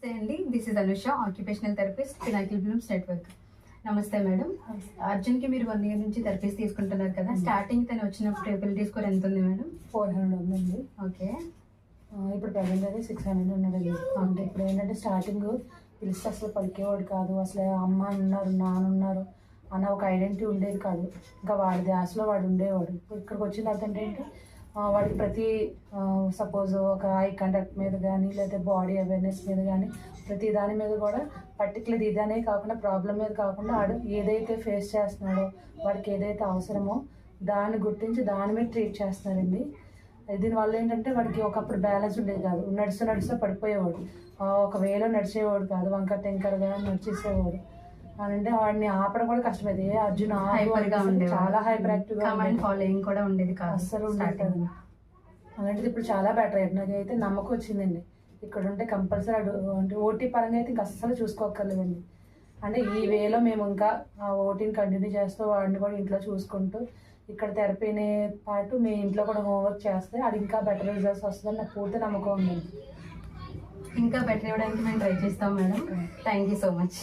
అండి, this is Anusha, occupational therapist, Pinnacle Bloom's network. నమస్తే madam. అర్జున్కి మీరు 1 year నుంచి థెరపీస్ తీసుకుంటున్నారు కదా, స్టార్టింగ్ తను వచ్చినప్పుడు ఎబిలిటీ స్కోర్ ఎంత ఉంది మేడం? 400 ఉందండి. ఓకే. ఇప్పుడు ప్రజెంట్ అయితే 600 ఉన్నదండి. అంటే ఇప్పుడు ఏంటంటే స్టార్టింగ్ పిలిస్తే అసలు పలికేవాడు కాదు, అసలు అమ్మ ఉన్నారు నాన్న ఉన్నారు అన్న ఒక ఐడెంటిటీ ఉండేది కాదు. ఇంకా వాడి ధ్యాసలో వాడు ఉండేవాడు. ఇక్కడికి వచ్చిన తర్వాత ఏంటంటే వాడికి ప్రతి సపోజ్ ఒక ఐ కాంటాక్ట్ మీద కానీ లేదా బాడీ అవేర్నెస్ మీద కానీ ప్రతి దాని మీద కూడా పర్టికులర్ ఇదనే కాకుండా ప్రాబ్లం మీద కాకుండా వాడు ఏదైతే ఫేస్ చేస్తున్నాడో వాడికి ఏదైతే అవసరమో దాన్ని గుర్తించి దాని మీద ట్రీట్ చేస్తున్నారండి. దీనివల్ల ఏంటంటే వాడికి ఒకప్పుడు బ్యాలెన్స్ ఉండేది కాదు, నడుస్తూ పడిపోయేవాడు, ఒక వేలో నడిచేవాడు కాదు, వంకర టెంకరగా నడిచేసేవాడు. అంటే వాడిని ఆపడం కూడా కష్టమైంది. అర్జున్ చాలా హైపర్ యాక్టివ్ ఫాలోయింగ్ కూడా ఉండేది కాదు, అస్సలు ఉండేది కదా. అలాంటిది ఇప్పుడు చాలా బెటర్. నాకైతే నమ్మకం వచ్చిందండి. ఇక్కడ ఉంటే కంపల్సరీ అంటే ఓటీ పరంగా అయితే ఇంకా అస్సలు చూసుకోక్కర్లేదండి. అంటే ఈ వేలో మేము ఇంకా ఆ ఓటీని కంటిన్యూ చేస్తూ వాడిని కూడా ఇంట్లో చూసుకుంటూ ఇక్కడ థెరపీని పాటు మీ ఇంట్లో కూడా హోంవర్క్ చేస్తే అది ఇంకా బెటర్ రిజల్ట్స్ వస్తుందని నాకు పూర్తి నమ్మకం ఉందండి. ఇంకా బెటర్ ఇవ్వడానికి మేము ట్రై చేస్తాం madam. Thank you so much.